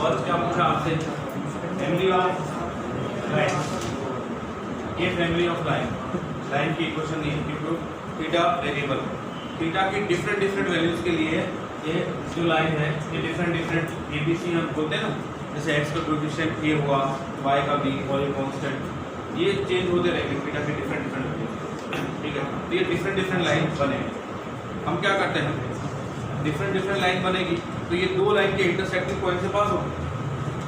First क्या पूछा आपसे, फैमिली ऑफ लाइन, ये फैमिली ऑफ लाइन की इक्वेशन नहीं है क्योंकि थीटा वेरिएबल, थीटा की डिफरेंट वैल्यूज के लिए ये जो लाइन है ये डिफरेंट ABC हम बोलते हैं ना, जैसे x का कोएफिशिएंट ये हुआ, y का भी और ये कांस्टेंट, ये चेंज होते रहेंगे थीटा के डिफरेंट वैल्यूज, ठीक है। तो ये डिफरेंट लाइन बने, हम क्या करते हैं, डिफरेंट लाइन बनेगी तो ये दो लाइन के इंटरसेक्टिंग पॉइंट से पास होगी,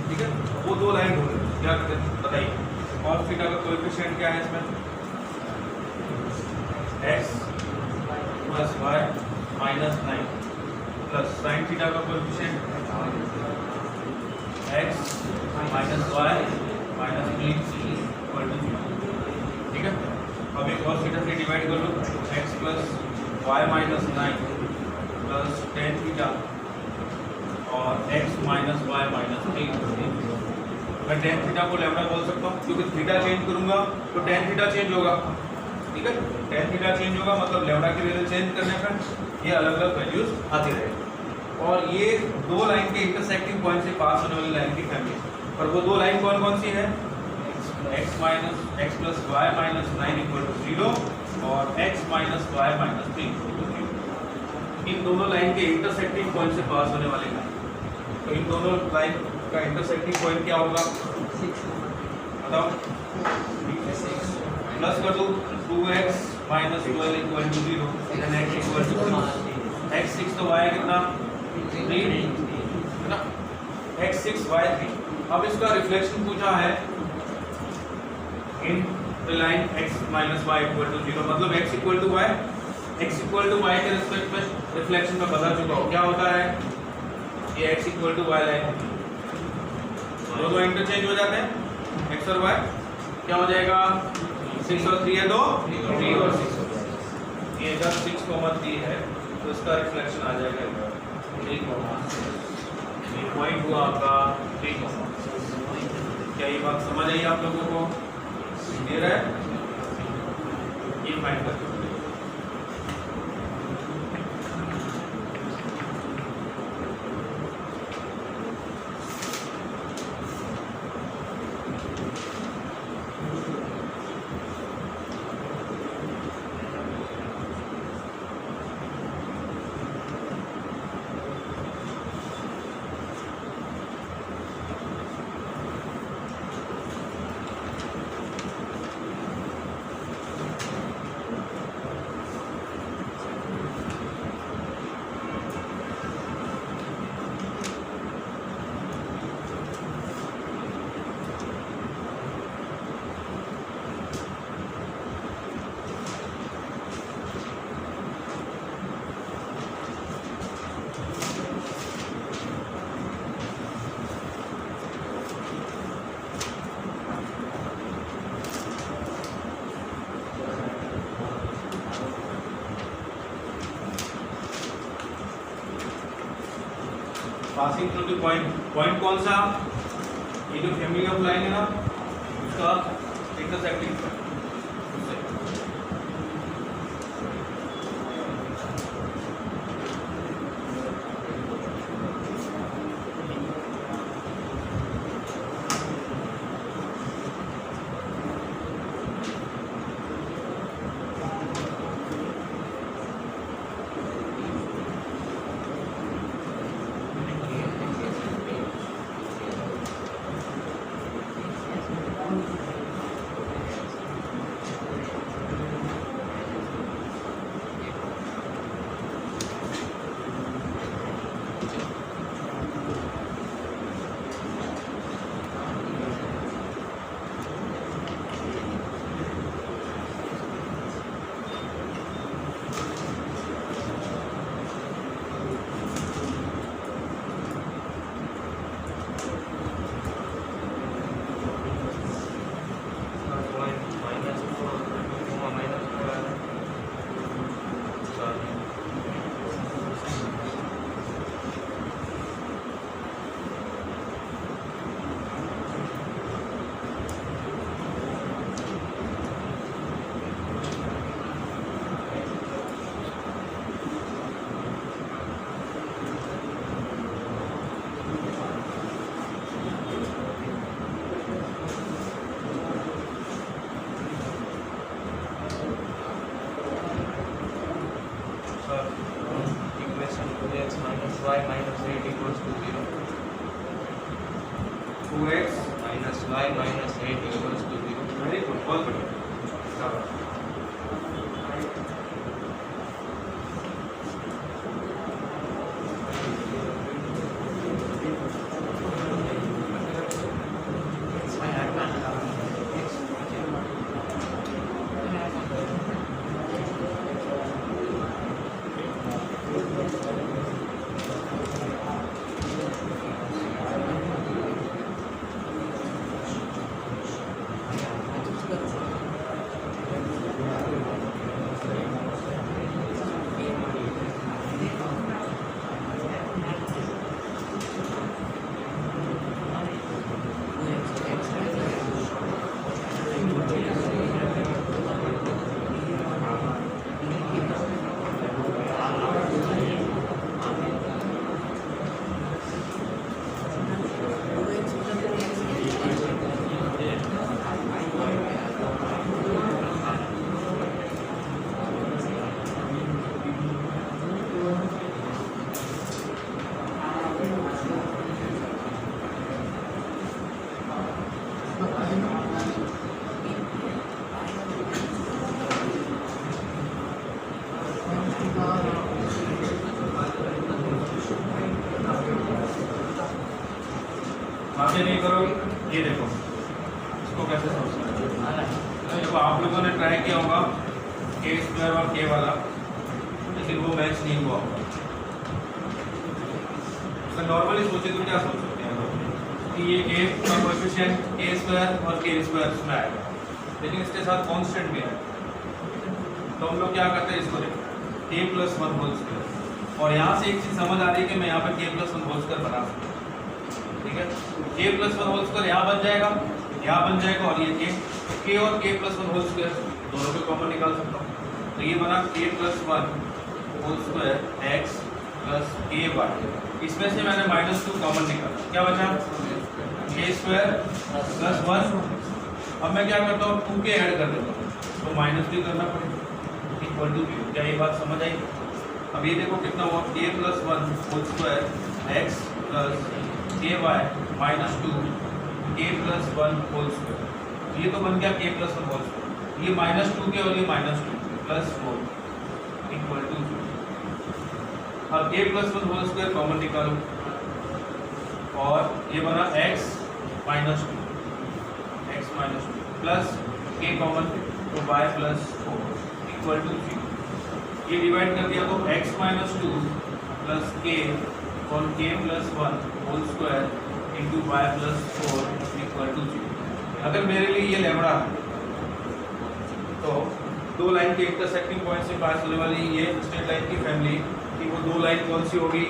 ठीक है। वो दो लाइन हो गई, क्या करते हैं बताइए, और थीटा का कोएफिशिएंट क्या है इसमें, x plus y minus 9 plus sine theta का coefficient x minus y minus 3 equal to 0, ठीक है। अब एक और थीटा से डिवाइड कर लो, x plus y minus 9 plus tan theta और x माइनस वाई माइनस 3। मैं टेन थीटा को लैम्डा बोल सकता हूँ क्योंकि थीटा चेंज करूंगा तो टेन थीटा चेंज होगा, ठीक है। टेन थीटा चेंज होगा मतलब लैम्डा की वैल्यू चेंज करने पर ये अलग अलग वैल्यूज आती रहेगी। और ये दो लाइन के इंटरसेक्टिंग पॉइंट से पास होने वाली लाइन की फैमिली, और वो दो लाइन कौन कौन सी है, x plus Y minus 9 equal to 0 और x minus Y minus 3 equal to 0। इन दोनों लाइन के इंटरसेक्टिंग पॉइंट से पास होने वाली लाइन, तो इन दोनों लाइन का इंटरसेक्टिंग पॉइंट क्या होगा, बताओ, प्लस कर दो 2x minus 12 equal to 0 and x equal to x6 तो y कितना 3 है ना, x6 y3। अब इसका रिफ्लेक्शन पूछा है in the line x minus y equal to 0, मतलब x equal to y, x equal to y के रिस्पेक्ट में रिफ्लेक्शन में बता चुका हूँ क्या होता है, ये x equal to y line दोनों इंटरचेंज हो जाते हैं, x और y क्या हो जाएगा 6 और 3 है तो 3 और 6 हो जाएगा। ये जब 6, 3 है तो इसका रिफ्लेक्शन आ जाएगा 3, ये पॉइंट हुआ आपका 3। क्या ये बात समझ आई आप लोगों को, क्लियर है? ये फाइंड करते हैं। Passing through the point, point कौन सा, ये जो फैमिली ऑफ लाइन है ना उसका intersecting point. y minus 8 equals to 0. 2x Minus y minus 8 equals to 0. Very good, बहुत बढ़िया। से नहीं करो, ये देखो इसको कैसे समझना है। देखो आप लोगों ने ट्राई किया होगा के स्क्वायर और के वाला, लेकिन वो मैच नहीं हुआ होगा। तो नॉर्मली सोचे तो क्या सोच सकते हैं कि ये ए का कोएफिशिएंट के स्क्वायर और के स्क्वायर इसमें आएगा, लेकिन इसके साथ कांस्टेंट भी है। तो हम लोग क्या करते हैं, इसको देखो के प्लस वन होल स्क्वायर, और यहाँ से एक चीज समझ आ रही है कि मैं यहाँ पे के प्लस वन होल स्क्वायर बना सकता हूँ। ठीक है, के प्लस वन होल स्क्वायर यहाँ बन जाएगा, यहाँ बन जाएगा, और ये के और के प्लस वन होल स्क्वायर दोनों को कॉमन निकाल सकता हूँ। तो ये बना K plus one whole square X plus K Y. इसमें से मैंने -2 कॉमन निकाला, क्या बचा के स्क्वायर प्लस वन। अब मैं क्या करता हूँ, 2 के ऐड कर देता हूँ, तो माइनस भी करना पड़ेगा इक्वल टू 0। क्या ये बात समझ आई? अब ये देखो कितना हुआ, K plus one whole square X plus K Y -2 K plus one whole square. ये तो बन गया के प्लस वन होल स्क्वायर, ये -2 के और ये -2 प्लस 4 इक्वल टू 0। अब K plus one whole square common निकालो, और ये बना x -2 प्लस के कॉमन, तो y प्लस 4 इक्वल टू 0। ये डिवाइड कर दिया तो x -2 प्लस के और k plus one whole square into Y plus 4 equal to 0। अगर मेरे लिए ये लैम्बडा है तो दो लाइन के इंटरसेक्टिंग पॉइंट से पास होने वाली ये स्ट्रेट लाइन की फैमिली की वो दो लाइन कौन सी होगी,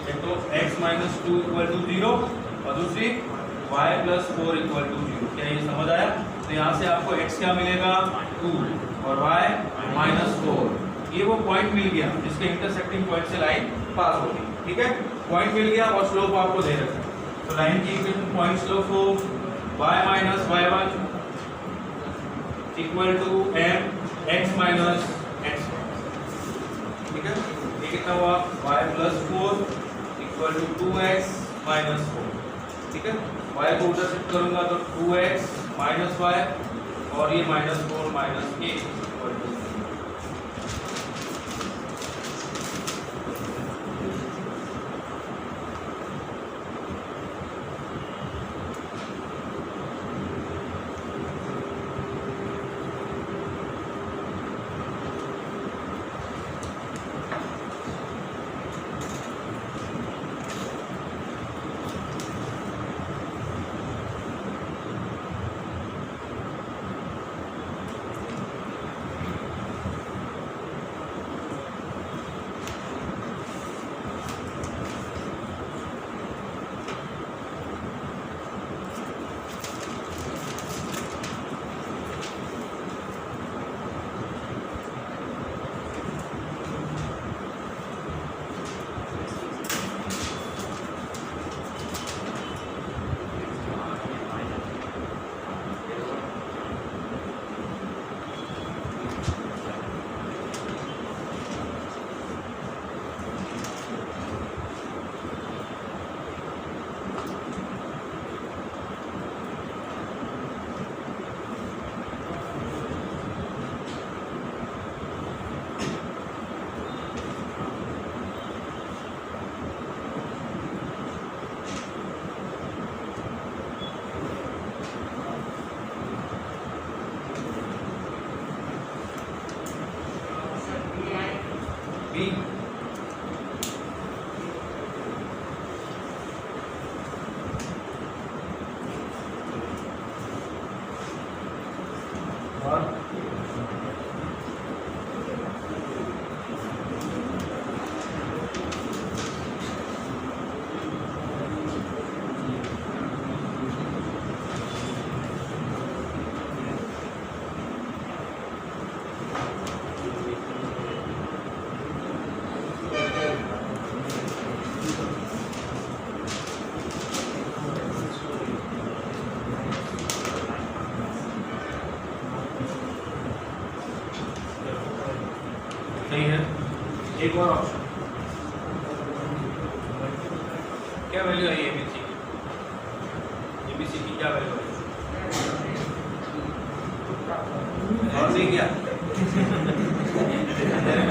एक तो x -2 इक्वल टू 0 और दूसरी y प्लस 4 इक्वल टू 0। क्या ये समझ आया? तो यहाँ से आपको x क्या मिलेगा 2 और y -4। ये वो पॉइंट मिल गया जिसके इंटरसेक्टिंग पॉइंट से लाइन पास होगी। ठीक है, पॉइंट मिल गया और स्लोप आपको दे रखा है। तो लाइन की इक्वेशन पॉइंट स्लोप हो y -y1 equal to m x -x। ठीक है, ये कितना हुआ y plus 4 equal to 2x -4। ठीक है, y को उधर शिफ्ट करूंगा तो 2x - y और ये -4 - a इक्वल टू। B और सही है। एक और ऑप्शन, क्या वैल्यू है एबीसी की? एबीसी की क्या वैल्यू है? और नहीं क्या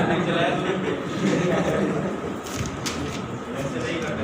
नहीं चलाया तुमने? ऐसे नहीं करते।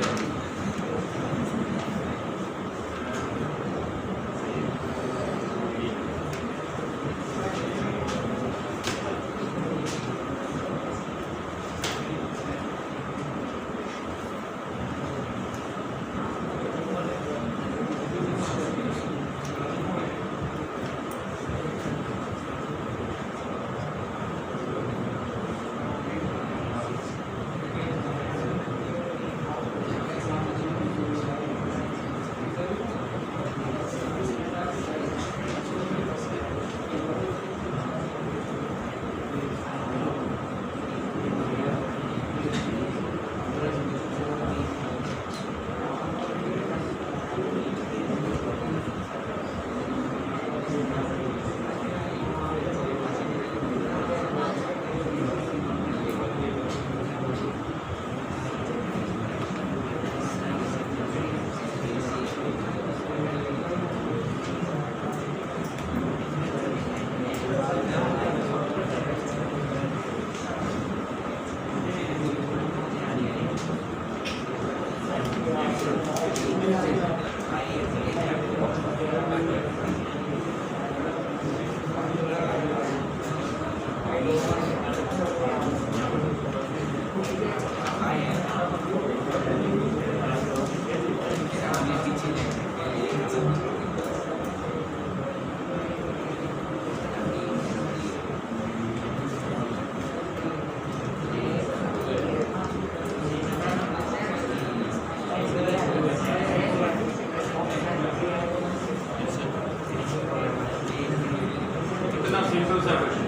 इतना सिंपल सा क्वेश्चन।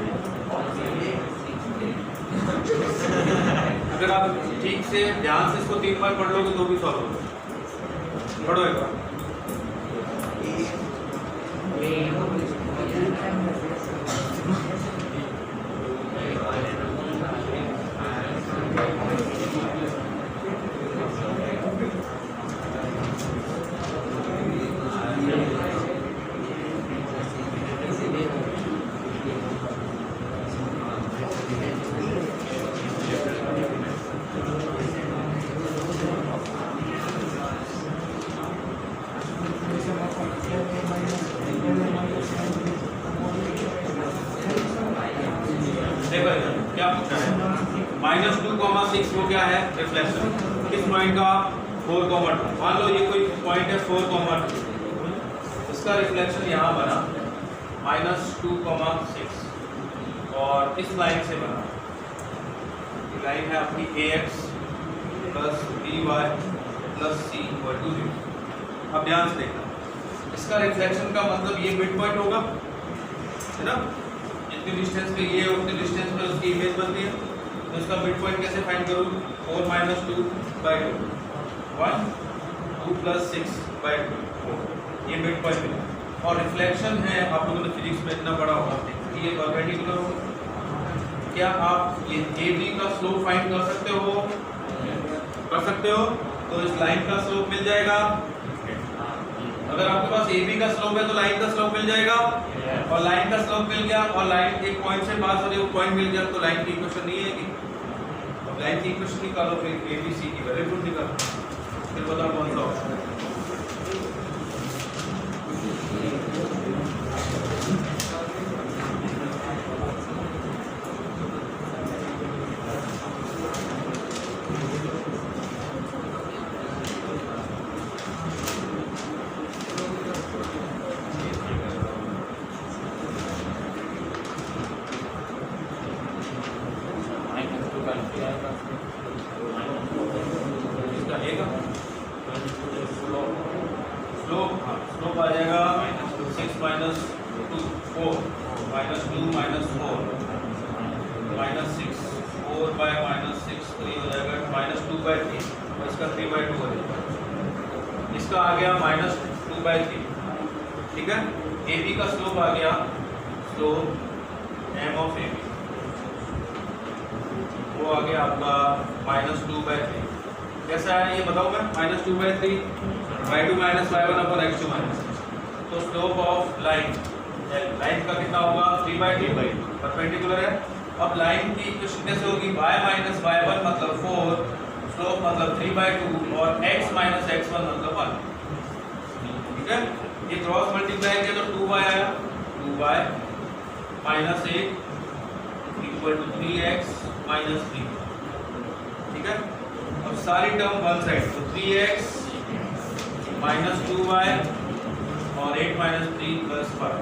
अगर आप ठीक से ध्यान से इसको 3 बार पढ़ लोगे तो भी सॉल्व होगा। पढ़ो एक बार। देखो क्या पूछा है, -2,6 वो क्या है, रिफ्लेक्शन। किस पॉइंट का, 4,2। मान लो ये कोई पॉइंट है 4,2, इसका रिफ्लेक्शन यहाँ बना -2,6 और इस लाइन से बना। ये लाइन है आपकी ax + by + c = 0। अब ध्यान से देखना, इसका रिफ्लेक्शन का मतलब ये मिड पॉइंट होगा, है ना। जितनी डिस्टेंस पे ये उतनी डिस्टेंस पे उसकी इमेज बनती है। तो इसका मिड पॉइंट कैसे फाइंड करूँ, 4 - 2/2 1 2 + 6/2 4, ये मिड पॉइंट है। और रिफ्लेक्शन है, आप लोगों ने फिजिक्स में इतना पढ़ा होगा कि ये परपेंडिकुलर होगा। क्या आप ये AB का स्लोप फाइंड कर सकते हो? कर सकते हो। तो इस लाइन का स्लोप मिल जाएगा। अगर आपके पास AB का स्लोप है तो लाइन का स्लोप मिल जाएगा, और लाइन का स्लोप मिल गया और लाइन एक पॉइंट से पास हो रही है, वो पॉइंट मिल गया, तो लाइन की इक्वेशन नहीं है। अब लाइन की इक्वेशन निकालो, फिर ABC की वैल्यू पुट निकालो, फिर बताओ कौन सा ऑप्शन है। इसका A का स्लोप आ जाएगा -6 - 2 4 -2 - 4 -6 4 by -6, तो ये हो जाएगा -2/3 और इसका 3/2 हो जाएगा। इसका आ गया -2/3, ठीक है। AB का स्लोप आ गया, स्लोप m of AB वो आ गया आपका -2/3। कैसा है ये बताओ मैं, -2/3 y2 - y1/x2 तो स्लोप ऑफ लाइन का कितना होगा, 3/2, परपेंडिकुलर है। अब लाइन की इक्वेशन कैसे होगी, y - y1 मतलब 4, स्लोप मतलब 3/2 और x - x1 मतलब 1, ठीक है। ये क्रॉस मल्टीप्लाई किया तो 2y आया, 2y - 8 = 3x - 3, ठीक है। अब सारी टर्म वन साइड, तो 3x - 2y और 8 - 3 + 5।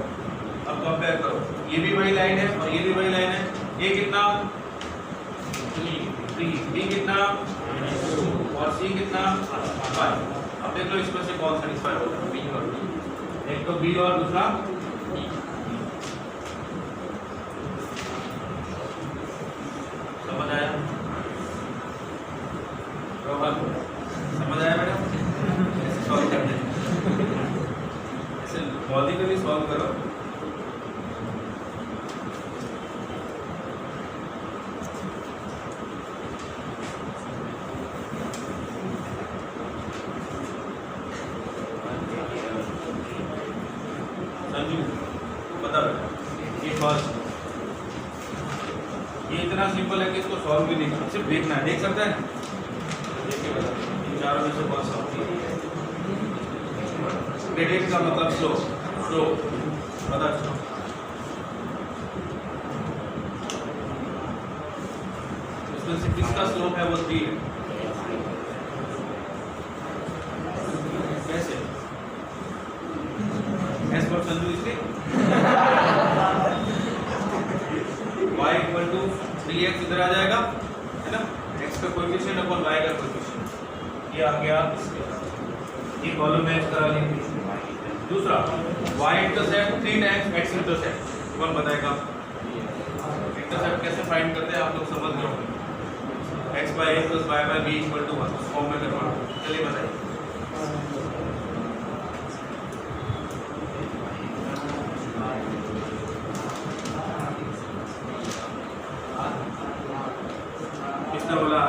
अब कंपेयर करो, ये भी वही लाइन है और ये भी वही लाइन है। ये कितना, 3, b कितना 2 और c कितना 5। अब देख लो इसमें से कौन सेटिस्फाई होगा, b और d। एक तो b और दूसरा e। समझ आया रोहन, समझ आया बेटा? सॉल्व करते हैं, ऐसे लॉजिकली सॉल्व करो। संजू बता बेटा, ये फर्स्ट, ये इतना सिंपल है कि इसको सॉल्व भी नहीं करना, सिर्फ देखना है। देख सकते हैं, देख के बता इन चारों में से कौन सा होती है। ग्रेडियंट का मतलब स्लो स्लो पता चलो। इसमें से किसका स्लोप है वो 3 है। कैसे एस पर संजू इसलिए y इक्वल टू 3x इधर आ जाएगा है ना, x का कोएफिशिएंट अपॉन y का कोएफिशिएंट, ये आ गया इसके, ये कॉलम मैच करा लेंगे। दूसरा y intercept 3 times x intercept, कौन बताएगा? इंटरसेप्ट कैसे फाइंड करते हैं आप लोग समझ रहे होंगे, x by a plus y by b equal to 1 form में करवा। चलिए बताइए। किसने बोला?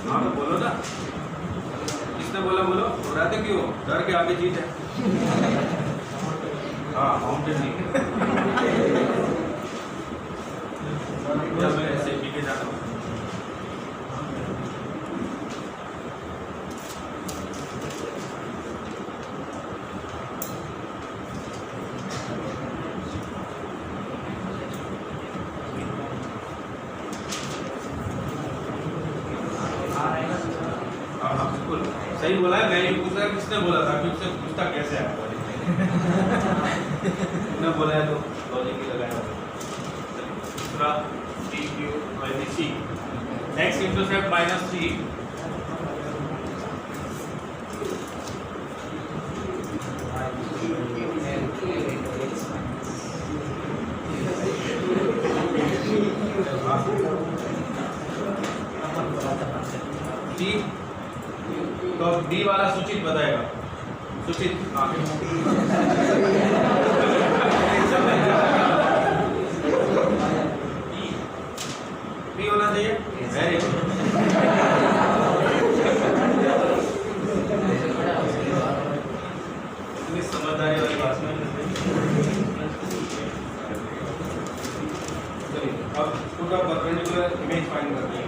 हाँ तो बोलो ना, किसने बोला? बोलो, घबराते क्यों? डर के आगे जीत है। हाँ माउंटेन नहीं जब मैं ऐसे पीके जाता हूँ। सही बोला है, मैं ये पूछ रहा किसने बोला था, कि उससे पूछता कैसे है तुमने बोला है तो लॉजिक ही लगाया। दूसरा D Q by C, X intercept minus 3, तो डी वाला सुचित बताएगा। सुचित डी होना चाहिए। Very good. इतनी समझदारी वाली बात नहीं। चलिए अब put a perpendicular image find करते हैं।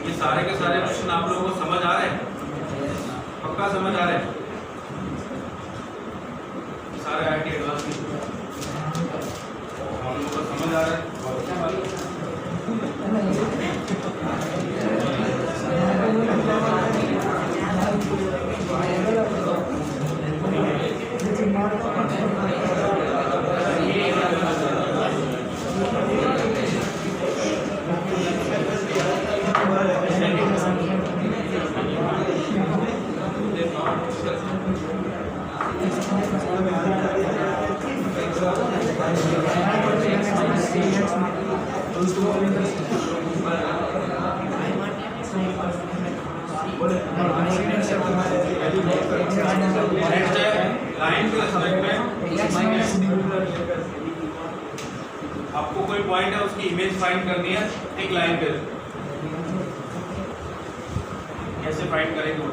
ये सारे के सारे क्वेश्चन आप लोगों को समझ आ रहे हैं? पक्का समझ आ रहे हैं? सारे आईटी एडवांस हम लोगों को समझ आ रहे हैं? लाइन के रिस्पेक्ट में आपको कोई पॉइंट है उसकी इमेज फाइंड करनी है एक लाइन पे। कैसे फाइंड करेंगे?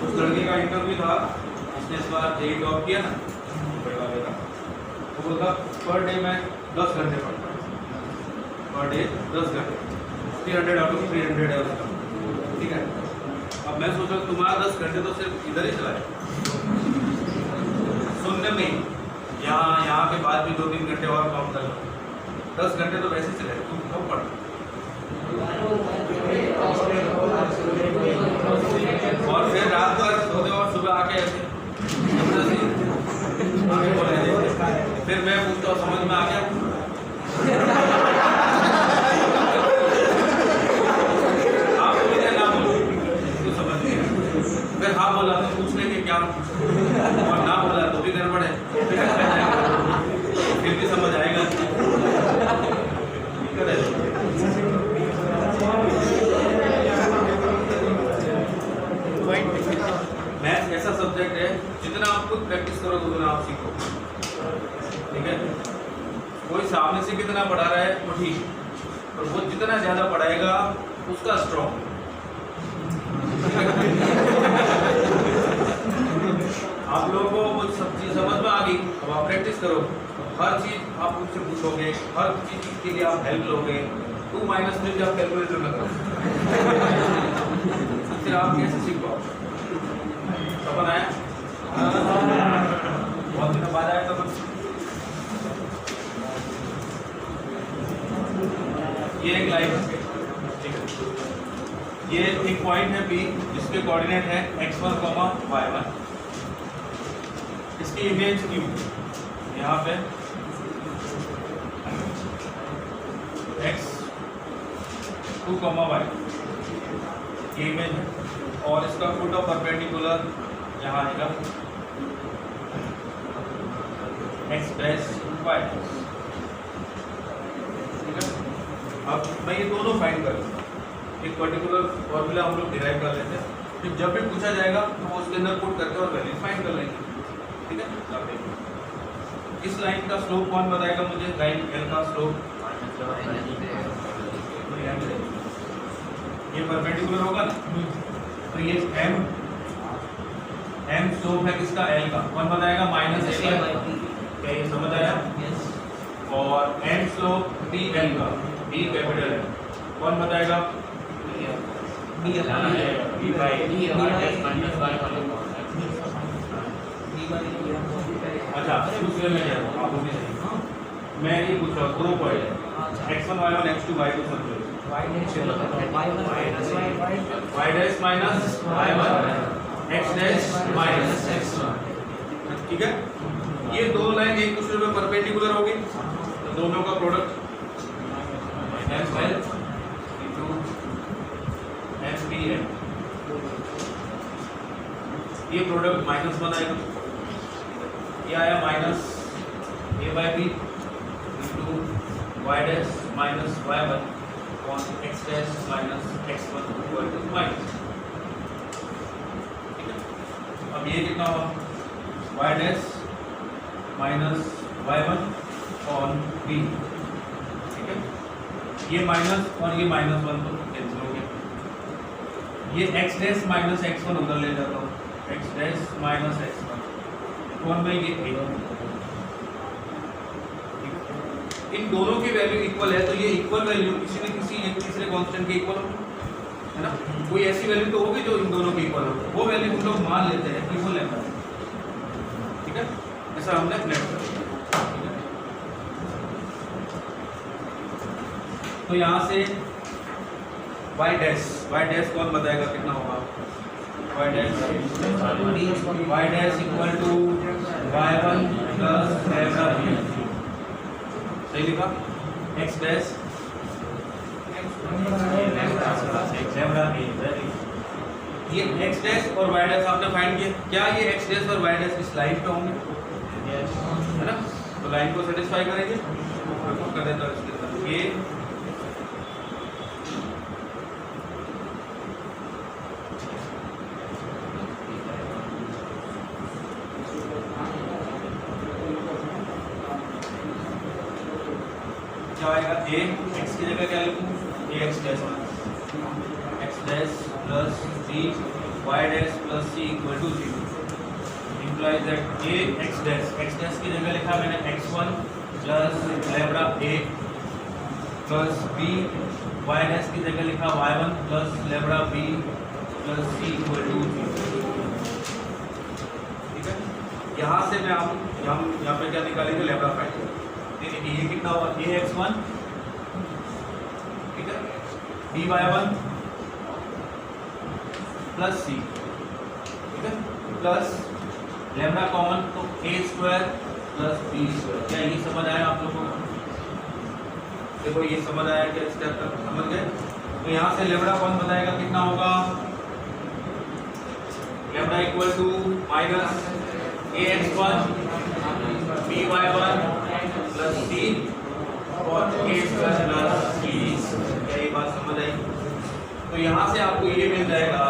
उस लड़के का इंटरव्यू था, उसने इस बार जेई टॉप किया ना, वो बोलता पर डे मैं 10 घंटे पढ़ता हूँ, पर डे 10 घंटे, 300 आउट ऑफ 300 है उसका, ठीक है। अब मैं सोच रहा हूँ तुम्हारा 10 घंटे तो सिर्फ इधर ही चला है सुनने में, यहाँ के बाद भी 2-3 घंटे और काम कर लो, 10 घंटे तो वैसे चले, तुम कब पढ़। और फिर रात भर सोते और सुबह आके ऐसे फिर मैं पूछता हूँ समझ में आ गया? आप बोलिए ना बोलो तो समझ नहीं, फिर हाँ बोला तो पूछने के क्या और ना बोला तो भी गड़बड़ है। मैथ्स ऐसा सब्जेक्ट है जितना आप खुद प्रैक्टिस करोगे उतना आप सीखो, ठीक है। कोई सामने से कितना पढ़ा रहा है वो ठीक, और वो जितना ज़्यादा पढ़ाएगा उसका स्ट्रॉन्ग। आप लोगों को वो सब चीज़ समझ में आ गई, अब आप प्रैक्टिस करो, हर चीज़ आप मुझसे पूछोगे, हर चीज़ के लिए आप हेल्प लोगे। 2 माइनस में भी आप कैलकुलेटर में करो, फिर आप कैसे सीख पाओ? समझ आया? बहुत दिनों बाद आया तो ये एक लाइन है, ठीक है। ये एक पॉइंट है P जिसके कोऑर्डिनेट है x1, y1। इसकी इमेज Q यहाँ पे x2, y ये इमेज है, और इसका फुट ऑफ परपेंडिकुलर यहाँ आएगा x डैश y। ठीक है। अब मैं ये दोनों फाइंड कर लूँगा, एक पर्टिकुलर फॉर्मूला हम लोग डिराइव कर लेते हैं, फिर जब भी पूछा जाएगा तो वो उसके अंदर पुट करके और वैल्यू फाइंड कर लेंगे, ठीक है। अब देखिए इस लाइन का स्लोप कौन बताएगा मुझे? लाइन L का स्लोप ये परपेंडिकुलर होगा ना, तो ये m स्लोप है किसका? L का, कौन बताएगा? माइनस a बाय, क्या ये समझ आया? और n स्लोप b L का, b कैपिटल है, कौन बताएगा? अच्छा दूसरे में क्या है? आप भी सही, मैं ये पूछ रहा हूँ 2 point x1 y1 x2 y2 समझो, y dash minus y1 x dash minus x1, ठीक है। ये दो लाइन एक दूसरे में परपेंडिकुलर होगी, तो दोनों का प्रोडक्ट m12 into m ये प्रोडक्ट -1 आएगा, ये आया minus a by b into y dash minus y1 upon x dash minus x1 equal to minus, ठीक है। अब ये कितना हुआ? y dash minus y1 upon b, ठीक है। ये माइनस और ये -1 तो कैंसिल हो गया, ये x डैश माइनस x1 उधर ले जाता हूँ, x डैश माइनस x1 कौन में ये a, इन दोनों की वैल्यू इक्वल है, तो ये इक्वल वैल्यू किसी न किसी एक तीसरे कांस्टेंट के इक्वल होगी, है ना। कोई ऐसी वैल्यू तो होगी जो इन दोनों की इक्वल हो, वो वैल्यू हम लोग मान लेते हैं कि वो लेना है, ठीक है। ऐसा हमने प्लेट कर दिया, तो यहाँ से y डैश कौन बताएगा कितना होगा? y dash equal to y1 plus lambda b, सही लिखा। x डैश लैम्डा a, ये x डैश और y डैश आपने फाइंड किया, क्या ये x डैश और y डैश इस लाइन पे होंगे? है ना, तो लाइन को सेटिस्फाई करेंगे, कर देता हूं इसके अंदर ये क्या आएगा? a x की जगह क्या लिखूं? a x dash plus b y dash plus c equal to 0 implies that a x dash की जगह लिखा मैंने x1 plus lambda a plus b, y dash की जगह लिखा y1 plus lambda b plus c equal to 0, ठीक है। यहाँ से मैं यहाँ पे क्या निकालेंगे? Lambda find. देखिए ये कितना हुआ? a x1, ठीक है, b y1 प्लस c, ठीक है, प्लस लैम्डा कॉमन तो a square plus b square. क्या ये समझ आया आप लोगों को? देखो ये समझ आया क्या? स्टेप तक समझ गए? तो यहाँ से लैम्डा कौन बताएगा कितना होगा? Lambda equal to minus a x1 b y1 plus c और a स्क्वायर प्लस b। क्या ये बात समझ आई? तो यहाँ से आपको ये मिल जाएगा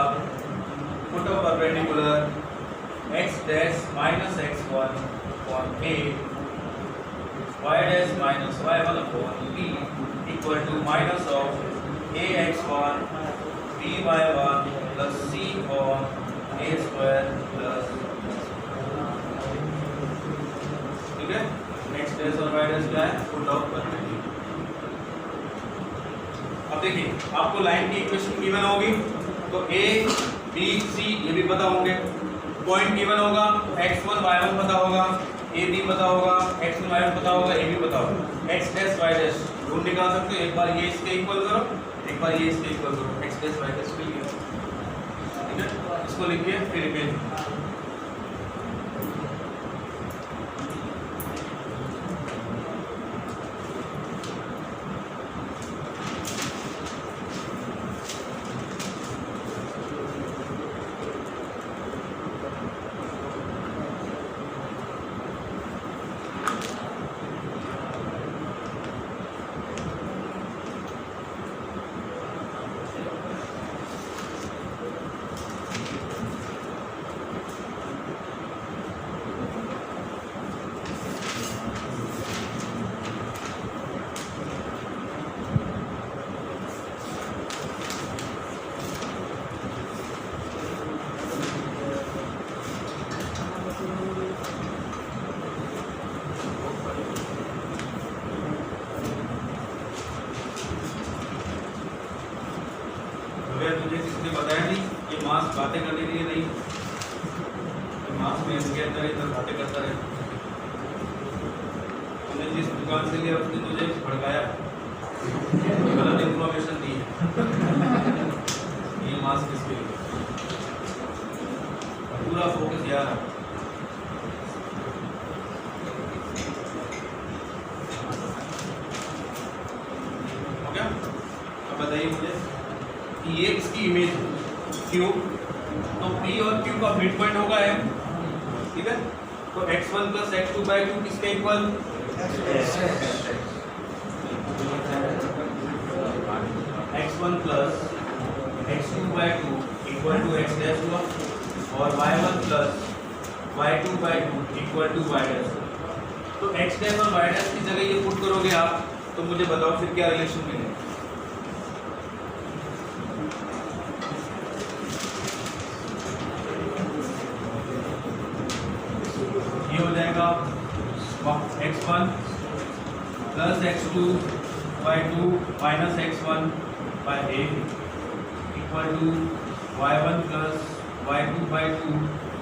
foot of perpendicular x dash minus x1 upon a y dash minus y1 upon b equal to minus of ax1 by1 plus c upon a square plus, ठीक है। x dash और y dash क्या है, put out करना है। अब देखिए आपको लाइन की इक्वेशन गिवन होगी तो a b c ये भी पता होंगे, पॉइंट गिवन होगा x1 y1 पता होगा, a b पता होगा, x1 y1 पता होगा, a b पता होगा, x dash y dash ढूंढ निकाल सकते हो। एक बार ये इसके इक्वल करो, एक बार ये इसके इक्वल करो, x dash y dash मिल गया, ठीक है। इसको लिखिए फिर इमेज तुझे किसने बताया नहीं ये मास बातें करने के लिए नहीं, मास में इसके अंदर इधर बातें करता रहे। तूने जिस दुकान से लिया उसने तुझे भड़काया, गलत इंफॉर्मेशन दी है। ये मास किसके लिए, पूरा फोकस यहाँ है। हो गया? अब बताइए मुझे ये इसकी इमेज Q, तो P और Q का मिड पॉइंट होगा M, ठीक है। तो x1 plus x2 by 2 किसके equal, x1 plus x2 by 2 equal to x dash हुआ और y1 plus y2 by 2 equal to y dash। तो x dash और y dash की जगह ये पुट करोगे आप तो मुझे बताओ फिर क्या रिलेशन मिलेगा। हो जाएगा x1 plus x2 by 2 minus x1 by a equal to y1 plus y2 by 2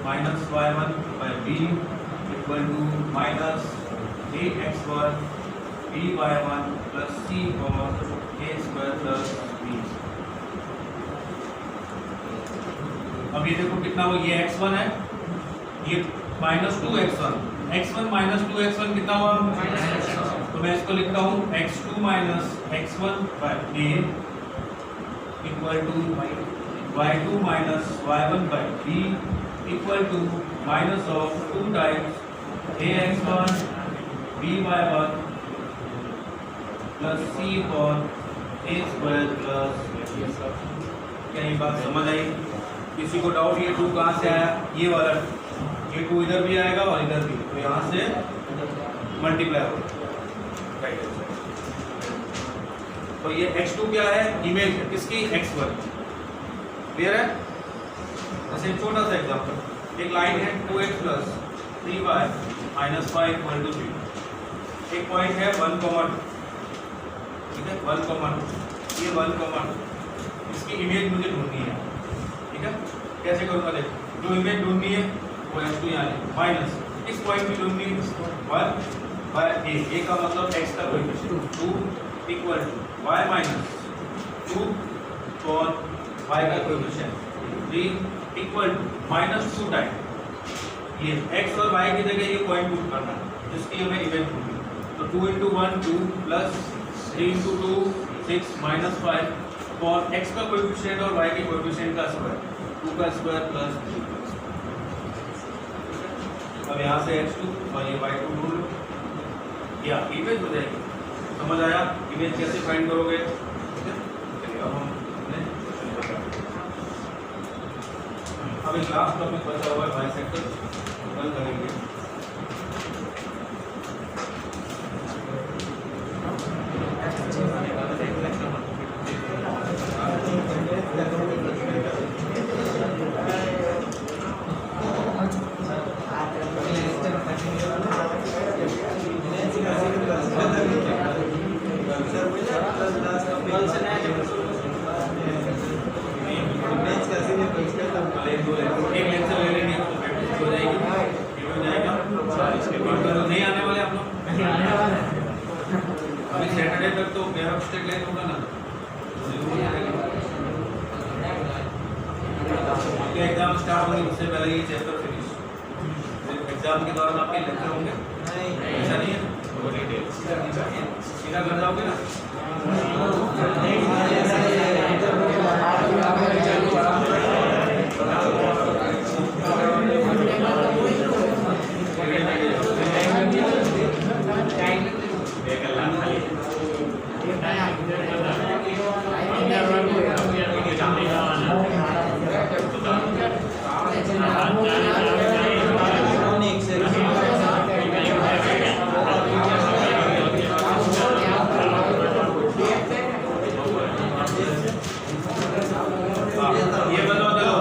minus y1 by b equal to minus ax1 b by 1 plus c और a स्क्वायर प्लस b। अब ये देखो कितना हुआ, ये x1 है, ये minus 2x1, x1 minus 2x1 कितना हुआ, तो मैं इसको लिखता हूँ x2 minus x1 by a equal to y2 minus y1 by b equal to minus of 2 times ax1 b by 1 plus c upon a square plus. क्या ये बात समझ आई? किसी को डाउट ये 2 कहाँ से आया, ये वाला ये 2 इधर भी आएगा और इधर भी, तो यहाँ से मल्टीप्लाई होगा। तो ये x2 क्या है, इमेज है किसकी, x1, क्लियर है। जैसे छोटा सा एग्जांपल, एक लाइन है 2x plus 3y minus 5 equal to 3, एक पॉइंट है 1, ठीक है, 1, ये 1, इसकी इमेज मुझे ढूंढनी है, ठीक है। कैसे करूँगा, देखो जो इमेज ढूंढनी है वो x2 यहाँ माइनस इस पॉइंट की ढूंढनी 1 बाय a का मतलब x का coefficient 2 equal to y minus 2 और y का coefficient 3 equal to minus 2 time ये x और y की जगह ये पॉइंट पुट करना है जिसकी हमें इमेज ढूंढनी। तो 2 into 1 2 प्लस 3 into 2 6 माइनस 5 और x का कोएफिशिएंट और y के कोएफिशिएंट का स्क्वायर 2 का स्क्वायर प्लस 3। अब यहाँ से x2 और ये y2 ढूंढ लो, या इमेज हो जाएगी। समझ आया इमेज कैसे फाइंड करोगे, ठीक है। चलिए अब हम अभी लास्ट टॉपिक बचा हुआ है बाइसेक्टर, कल करेंगे। एक लेक्चर ले लेंगे, प्रैक्टिस हो जाएगी, हो जाएगा। नहीं आने वाले आप लोग? अभी सैटरडे तक तो बिहार स्टेट लाइन होगा ना, आपके एग्जाम स्टार्ट होंगे उससे पहले ये चैप्टर फिनिश। एग्जाम के दौरान आपके लेक्चर होंगे, ऐसा नहीं है? सीधा घर जाओगे ना? ये बताओ चलो।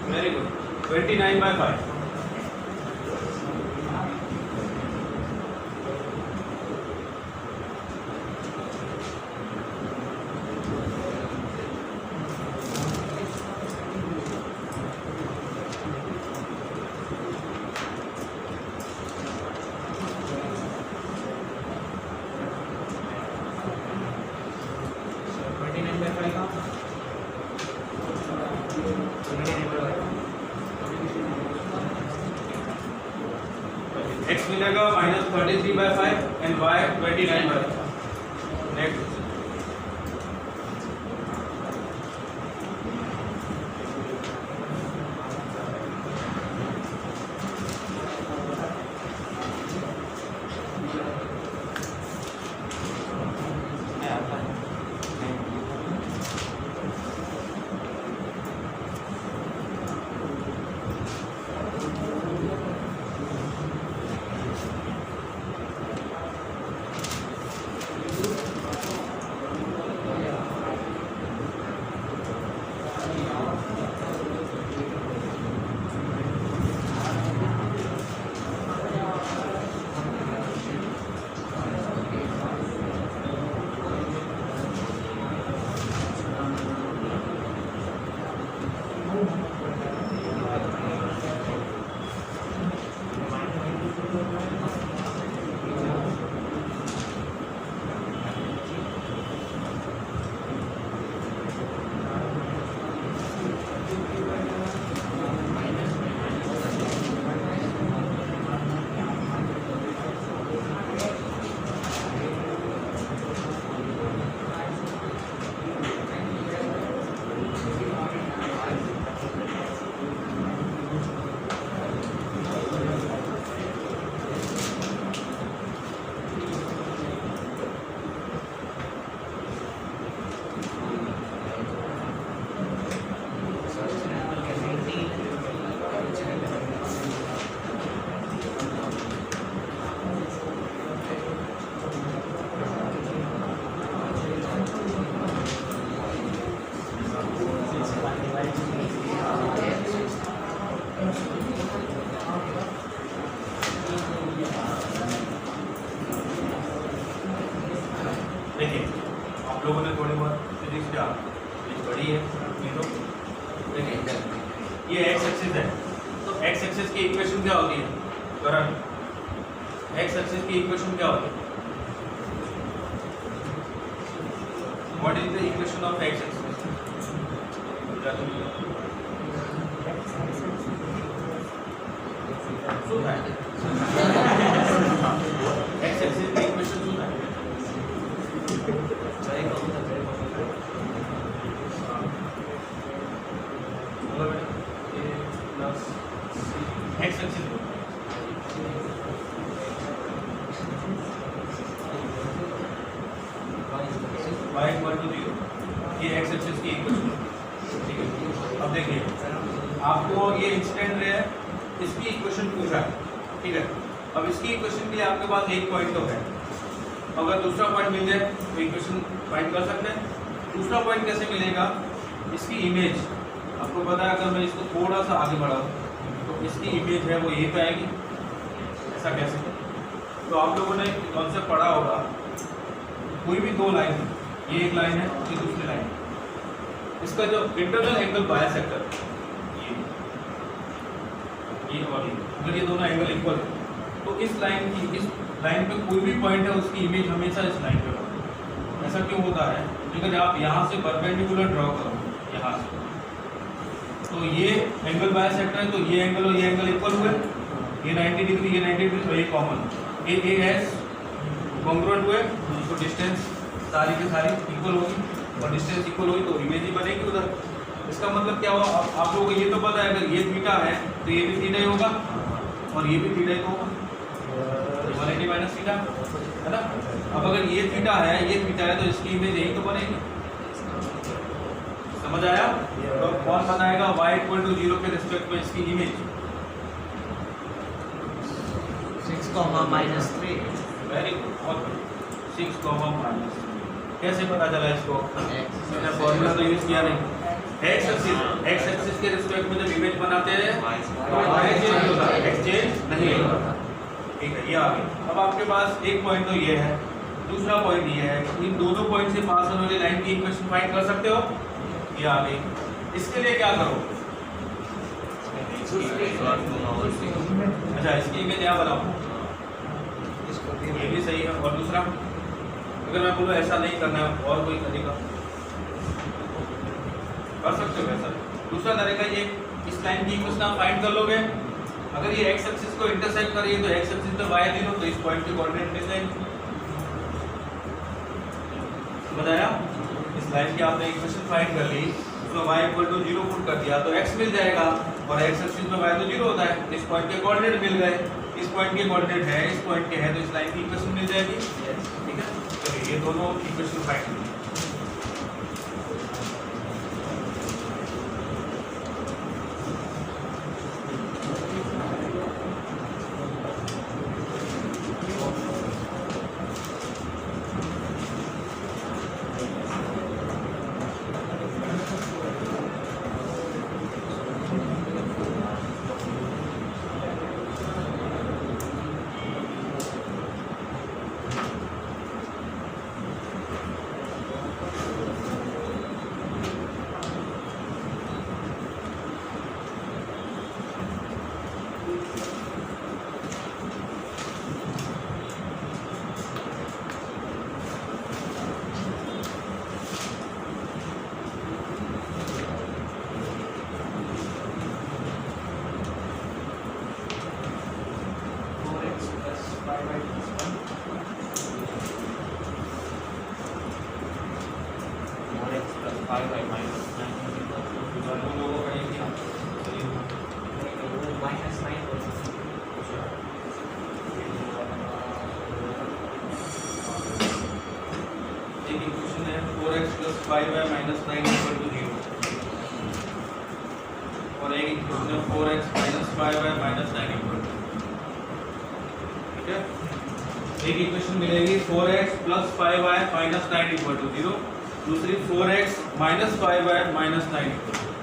Very good. 29/5. x मिलेगा -33/5 एंड y 29/5। नेक्स्ट देखिए, आप लोगों ने थोड़ी बहुत फिजिक्स पढ़ी है, ये तो देखिए ये एक्स एक्सिस है, तो एक्स एक्सिस की इक्वेशन क्या होती है? करण, एक्स एक्सिस की इक्वेशन क्या होती है? What is the equation of X axis? सुना है? एक्स एक्सिस की इक्वेशन सुना है? X axis y equal to 0, ये एक्स एक्सिस की इक्वेशन, ठीक है। अब देखिए, आपको ये इंसिडेंट रे है, इसकी इक्वेशन पूछा है, ठीक है। अब इसकी इक्वेशन के लिए आपके पास एक पॉइंट तो है, अगर दूसरा पॉइंट मिल जाए तो इक्वेशन फाइंड कर सकते हैं। दूसरा पॉइंट कैसे मिलेगा? इसकी इमेज, आपको पता है अगर मैं इसको थोड़ा सा आगे बढ़ाऊँ तो इसकी इमेज है वो ये पे आएगी, ऐसा कैसे? तो आप लोगों ने कॉन्सेप्ट पढ़ा होगा, कोई भी दो लाइन है, ये एक लाइन है, ये दूसरी लाइन है, इसका जो इंटरनल एंगल बाइसेक्टर, ये और ये, अगर ये दोनों एंगल इक्वल है तो इस लाइन पे कोई भी पॉइंट है उसकी इमेज हमेशा इस लाइन पे होती है। ऐसा क्यों होता है? क्योंकि आप यहाँ से परपेंडिकुलर ड्रॉ करो, यहाँ से, तो ये एंगल बाइसेक्टर है, तो ये एंगल और ये एंगल इक्वल हुए, ये 90 डिग्री, ये 90 डिग्री, तो ये कॉमन, ए एस कॉन्ग्रुएंट हुए, तो डिस्टेंस सारी की सारी इक्वल होगी और डिस्टेंस इक्वल होगी तो इमेज ही बनेगी उधर। इसका मतलब क्या हुआ? आप लोगों को ये तो पता है अगर ये थीटा है तो ये भी थीटा ही होगा और ये भी थीटा ही होगा, 180 माइनस थीटा, है ना। अब अगर ये थीटा है, ये थीटा है, तो इसकी इमेज यही तो बनेगी, समझ आया? तो कौन बनाएगा y इक्वल टू 0 के रिस्पेक्ट में इसकी इमेज? 6,-3। वेरी गुड, बहुत बढ़िया, 6,-3। कैसे पता चला इसको? मैंने फॉर्मूला तो यूज किया नहीं। एक्स एक्सिस के रिस्पेक्ट में जब इमेज बनाते हैं तो y चेंज होता है, x चेंज नहीं होता, ठीक है। ये आ गया। अब आपके पास एक पॉइंट तो ये है, दूसरा पॉइंट ये है, इन दोनों पॉइंट से पास होने वाली लाइन की इक्वेशन फाइंड कर सकते हो, ये आ गई। इसके लिए क्या करो? अच्छा, इसकी इमेज यहाँ बनाओ, ये भी सही है। और दूसरा, अगर मैं बोलूँ ऐसा नहीं करना है और कोई तरीका कर सकते हो वैसा? दूसरा तरीका ये, इस लाइन की इक्वेशन आप फाइंड कर लोगे। अगर ये x एक्सिस को इंटरसेक्ट कर रही है तो x एक्सिस पे y0, तो इस पॉइंट के कोऑर्डिनेट मिल जाएंगे। बताया, इस लाइन की आपने इक्वेशन फाइंड कर ली, उसमें y इक्वल टू 0 पुट कर दिया तो x मिल जाएगा, और x एक्सिस पे y तो 0 होता है, इस पॉइंट के कोऑर्डिनेट मिल गए, इस पॉइंट के कोऑर्डिनेट है, इस पॉइंट के है, तो इस लाइन की इक्वेशन मिल जाएगी। ठीक है, चलिए ये दोनों इक्वेशन फाइंड करिए। एक इक्वेशन है 4x plus 5y minus 9 equal to 0, और एक इक्वेशन है 4x minus 5y minus 9 equal to, ठीक है। एक इक्वेशन मिलेगी 4x plus 5y minus 9 equal to 0, दूसरी 4x minus 5y minus 9 equal to 0।